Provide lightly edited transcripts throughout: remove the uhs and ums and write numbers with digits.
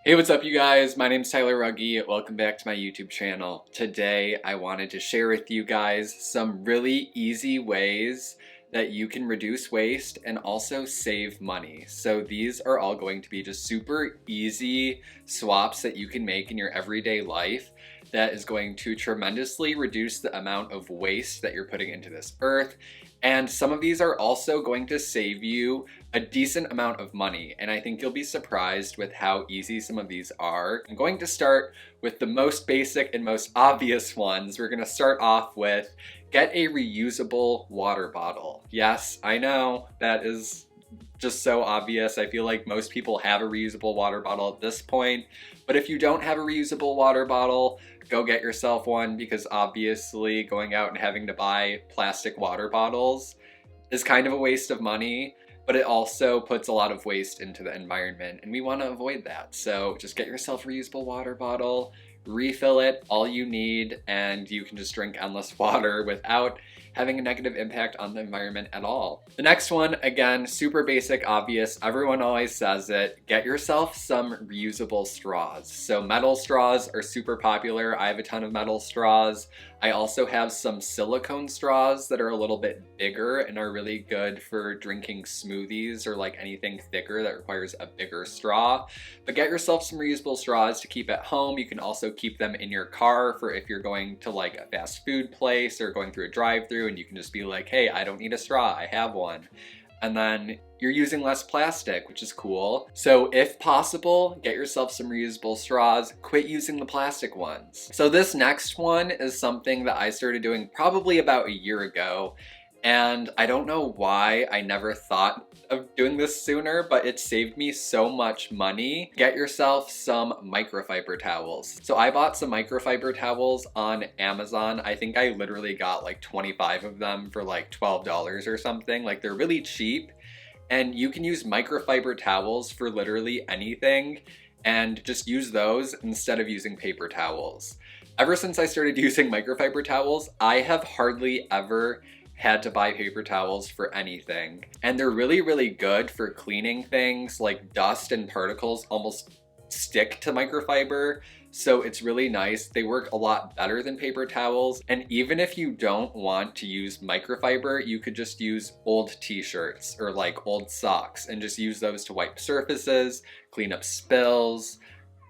Hey, what's up you guys? My name's Tyler Rugge. Welcome back to my YouTube channel. Today I wanted to share with you guys some really easy ways that you can reduce waste and also save money. So these are all going to be just super easy swaps that you can make in your everyday life that is going to tremendously reduce the amount of waste that you're putting into this earth. And some of these are also going to save you a decent amount of money, and I think you'll be surprised with how easy some of these are. I'm going to start with the most basic and most obvious ones. We're going to start off with get a reusable water bottle. Yes, I know that is just so obvious. I feel like most people have a reusable water bottle at this point, but if you don't have a reusable water bottle, go get yourself one, because obviously going out and having to buy plastic water bottles is kind of a waste of money, but it also puts a lot of waste into the environment, and we want to avoid that. So just get yourself a reusable water bottle, refill it all you need, and you can just drink endless water without having a negative impact on the environment at all. The next one, again, super basic, obvious, everyone always says it, get yourself some reusable straws. So metal straws are super popular. I have a ton of metal straws. I also have some silicone straws that are a little bit bigger and are really good for drinking smoothies or like anything thicker that requires a bigger straw. But get yourself some reusable straws to keep at home. You can also keep them in your car for if you're going to like a fast food place or going through a drive-through, and you can just be like, hey, I don't need a straw, I have one. And then you're using less plastic, which is cool. So if possible, get yourself some reusable straws, quit using the plastic ones. So this next one is something that I started doing probably about a year ago, and I don't know why I never thought of doing this sooner, but it saved me so much money. Get yourself some microfiber towels. So I bought some microfiber towels on Amazon. I think I literally got like 25 of them for like $12 or something. Like, they're really cheap, and you can use microfiber towels for literally anything and just use those instead of using paper towels. Ever since I started using microfiber towels, I have hardly ever had to buy paper towels for anything. And they're really, really good for cleaning things. Like dust and particles almost stick to microfiber, so it's really nice. They work a lot better than paper towels. And even if you don't want to use microfiber, you could just use old t-shirts or like old socks and just use those to wipe surfaces, clean up spills,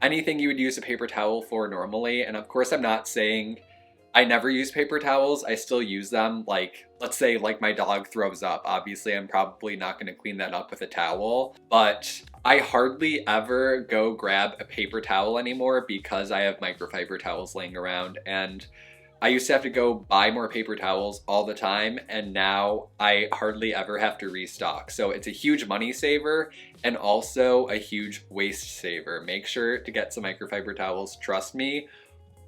anything you would use a paper towel for normally. And of course, I'm not saying I never use paper towels. I still use them. Like, let's say like my dog throws up. Obviously, I'm probably not going to clean that up with a towel, but I hardly ever go grab a paper towel anymore because I have microfiber towels laying around. And I used to have to go buy more paper towels all the time, and now I hardly ever have to restock. So it's a huge money saver and also a huge waste saver. Make sure to get some microfiber towels. Trust me.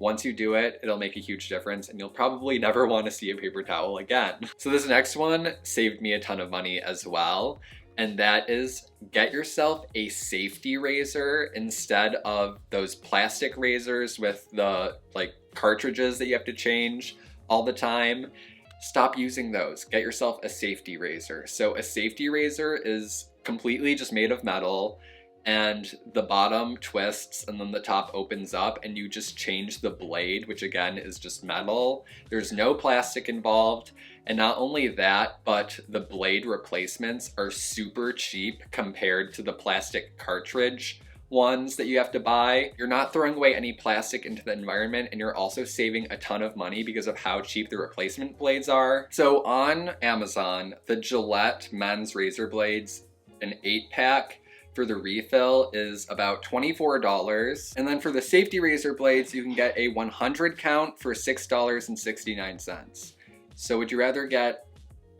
Once you do it, it'll make a huge difference, and you'll probably never want to see a paper towel again. So this next one saved me a ton of money as well, and that is get yourself a safety razor instead of those plastic razors with the like cartridges that you have to change all the time. Stop using those. Get yourself a safety razor. So a safety razor is completely just made of metal, and the bottom twists and then the top opens up, and you just change the blade, which again is just metal. There's no plastic involved. And not only that, but the blade replacements are super cheap compared to the plastic cartridge ones that you have to buy. You're not throwing away any plastic into the environment, and you're also saving a ton of money because of how cheap the replacement blades are. So on Amazon, the Gillette men's razor blades, an 8-pack, for the refill is about $24. And then for the safety razor blades, you can get a 100 count for $6.69. So would you rather get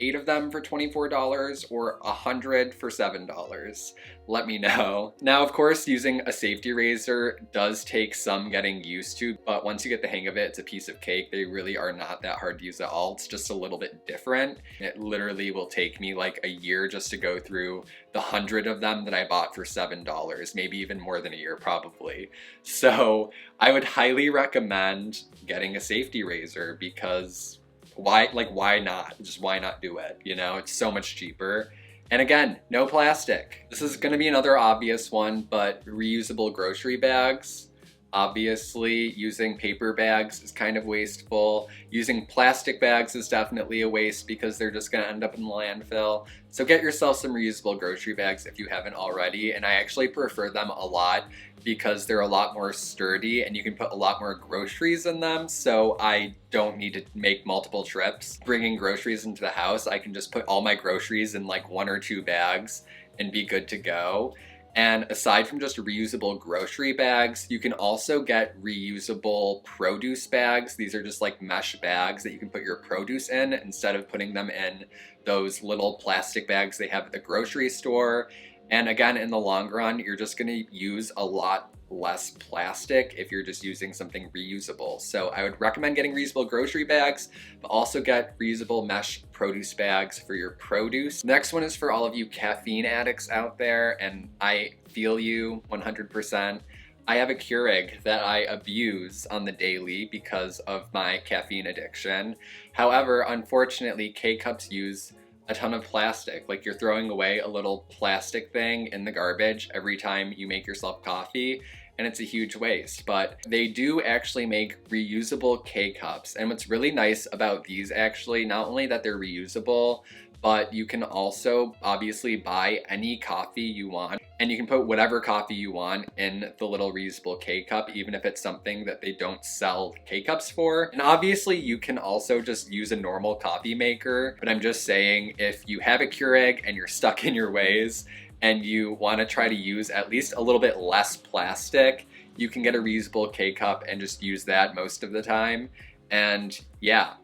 8 of them for $24 or 100 for $7? Let me know. Now, of course, using a safety razor does take some getting used to, but once you get the hang of it, it's a piece of cake. They really are not that hard to use at all. It's just a little bit different. It literally will take me like a year just to go through the 100 of them that I bought for $7, maybe even more than a year probably. So I would highly recommend getting a safety razor, because why not? Just why not do it? You know, it's so much cheaper. And again, no plastic. This is gonna be another obvious one, but reusable grocery bags. Obviously, using paper bags is kind of wasteful. Using plastic bags is definitely a waste because they're just gonna end up in the landfill. So get yourself some reusable grocery bags if you haven't already, and I actually prefer them a lot because they're a lot more sturdy and you can put a lot more groceries in them, so I don't need to make multiple trips bringing groceries into the house. I can just put all my groceries in like 1 or 2 bags and be good to go. And aside from just reusable grocery bags, you can also get reusable produce bags. These are just like mesh bags that you can put your produce in instead of putting them in those little plastic bags they have at the grocery store. And again, in the long run, you're just gonna use a lot less plastic if you're just using something reusable. So I would recommend getting reusable grocery bags, but also get reusable mesh produce bags for your produce. Next one is for all of you caffeine addicts out there, and I feel you 100%. I have a Keurig that I abuse on the daily because of my caffeine addiction. However, unfortunately, K-Cups use a ton of plastic. Like, you're throwing away a little plastic thing in the garbage every time you make yourself coffee, and it's a huge waste. But they do actually make reusable K-Cups, and what's really nice about these, actually, not only that they're reusable, but you can also obviously buy any coffee you want, and you can put whatever coffee you want in the little reusable K-Cup, even if it's something that they don't sell K-Cups for. And obviously you can also just use a normal coffee maker, but I'm just saying, if you have a Keurig and you're stuck in your ways and you want to try to use at least a little bit less plastic, you can get a reusable K-Cup and just use that most of the time. And yeah,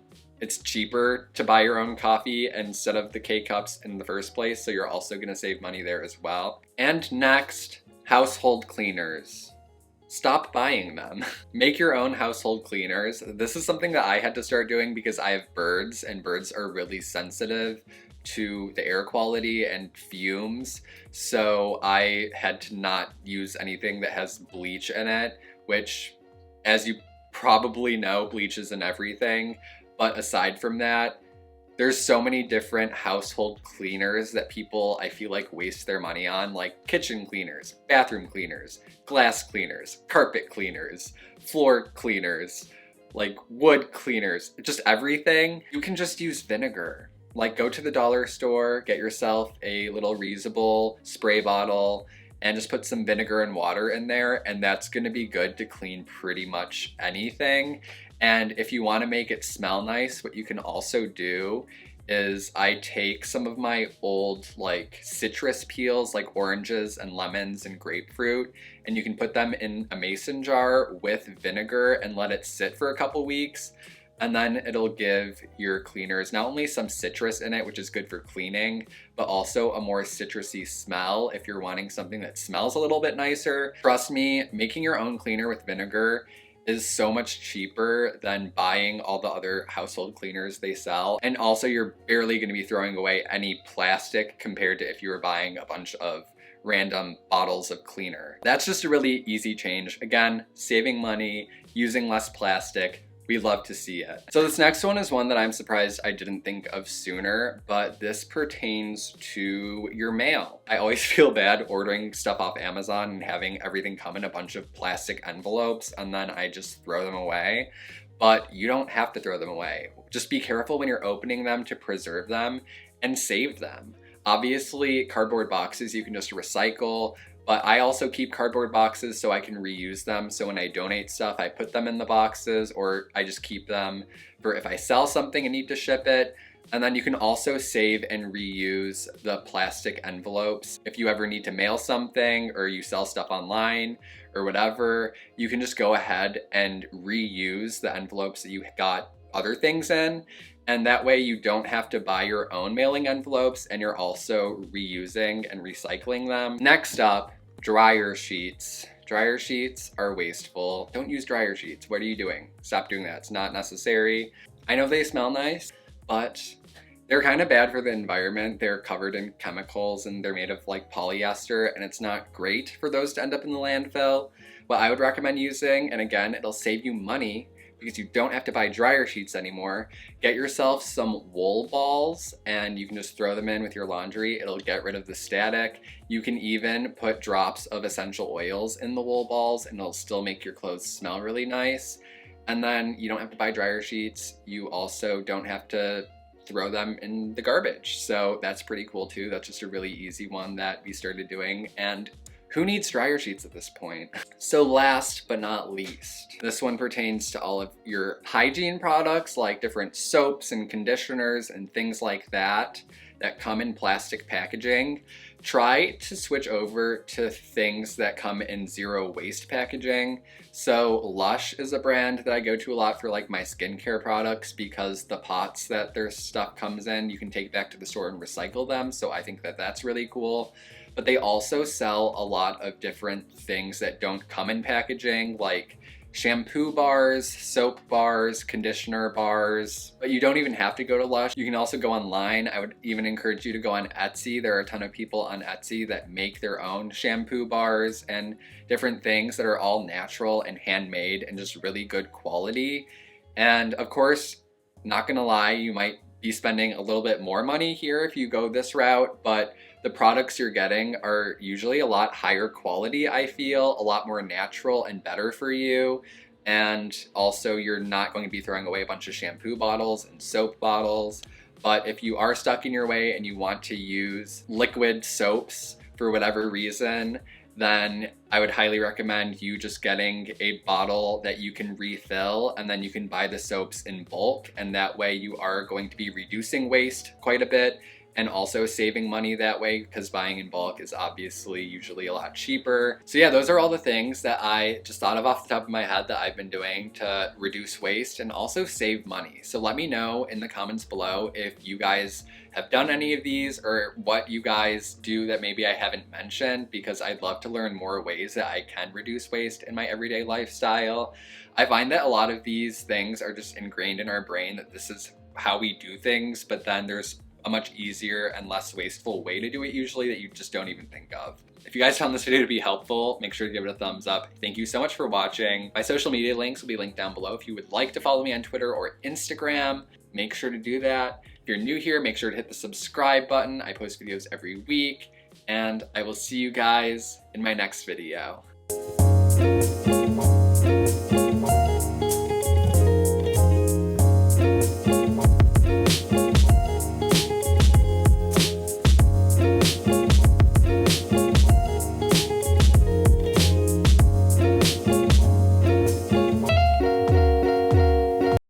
it's cheaper to buy your own coffee instead of the K-Cups in the first place, so you're also gonna save money there as well. And next, household cleaners. Stop buying them. Make your own household cleaners. This is something that I had to start doing because I have birds, and birds are really sensitive to the air quality and fumes. So I had to not use anything that has bleach in it, which, as you probably know, bleach is in everything. But aside from that, there's so many different household cleaners that people, I feel like, waste their money on, like kitchen cleaners, bathroom cleaners, glass cleaners, carpet cleaners, floor cleaners, like wood cleaners, just everything. You can just use vinegar. Like, go to the dollar store, get yourself a little reusable spray bottle, and just put some vinegar and water in there, and that's gonna be good to clean pretty much anything. And if you want to make it smell nice, what you can also do is I take some of my old like citrus peels, like oranges and lemons and grapefruit, and you can put them in a mason jar with vinegar and let it sit for a couple weeks. And then it'll give your cleaners not only some citrus in it, which is good for cleaning, but also a more citrusy smell if you're wanting something that smells a little bit nicer. Trust me, making your own cleaner with vinegar is so much cheaper than buying all the other household cleaners they sell. And also, you're barely gonna be throwing away any plastic compared to if you were buying a bunch of random bottles of cleaner. That's just a really easy change. Again, saving money, using less plastic. We love to see it. So this next one is one that I'm surprised I didn't think of sooner, but this pertains to your mail. I always feel bad ordering stuff off Amazon and having everything come in a bunch of plastic envelopes, and then I just throw them away. But you don't have to throw them away. Just be careful when you're opening them to preserve them and save them. Obviously, cardboard boxes you can just recycle, but I also keep cardboard boxes so I can reuse them. So when I donate stuff, I put them in the boxes, or I just keep them for if I sell something and need to ship it. And then you can also save and reuse the plastic envelopes. If you ever need to mail something, or you sell stuff online or whatever, you can just go ahead and reuse the envelopes that you got other things in. And that way you don't have to buy your own mailing envelopes, and you're also reusing and recycling them. Next up, dryer sheets. Dryer sheets are wasteful. Don't use dryer sheets. What are you doing? Stop doing that. It's not necessary. I know they smell nice, but they're kind of bad for the environment. They're covered in chemicals and they're made of like polyester, and it's not great for those to end up in the landfill. What I would recommend using, and again, it'll save you money because you don't have to buy dryer sheets anymore. Get yourself some wool balls and you can just throw them in with your laundry. It'll get rid of the static. You can even put drops of essential oils in the wool balls and it'll still make your clothes smell really nice. And then you don't have to buy dryer sheets. You also don't have to throw them in the garbage. So that's pretty cool too. That's just a really easy one that we started doing. And who needs dryer sheets at this point? So last but not least, this one pertains to all of your hygiene products like different soaps and conditioners and things like that that come in plastic packaging. Try to switch over to things that come in zero waste packaging. So Lush is a brand that I go to a lot for like my skincare products because the pots that their stuff comes in, you can take back to the store and recycle them. So I think that that's really cool. But they also sell a lot of different things that don't come in packaging, like shampoo bars, soap bars, conditioner bars. But you don't even have to go to Lush. You can also go online. I would even encourage you to go on Etsy. There are a ton of people on Etsy that make their own shampoo bars and different things that are all natural and handmade and just really good quality. And of course, not gonna lie, you might be spending a little bit more money here if you go this route, but the products you're getting are usually a lot higher quality, I feel, a lot more natural and better for you. And also you're not going to be throwing away a bunch of shampoo bottles and soap bottles. But if you are stuck in your way and you want to use liquid soaps for whatever reason, then I would highly recommend you just getting a bottle that you can refill, and then you can buy the soaps in bulk. And that way you are going to be reducing waste quite a bit and also saving money that way, because buying in bulk is obviously usually a lot cheaper. So yeah, those are all the things that I just thought of off the top of my head that I've been doing to reduce waste and also save money. So let me know in the comments below if you guys have done any of these or what you guys do that maybe I haven't mentioned, because I'd love to learn more ways that I can reduce waste in my everyday lifestyle. I find that a lot of these things are just ingrained in our brain that this is how we do things, but then there's a much easier and less wasteful way to do it usually that you just don't even think of. If you guys found this video to be helpful, make sure to give it a thumbs up. Thank you so much for watching. My social media links will be linked down below. If you would like to follow me on Twitter or Instagram, make sure to do that. If you're new here, make sure to hit the subscribe button. I post videos every week, and I will see you guys in my next video.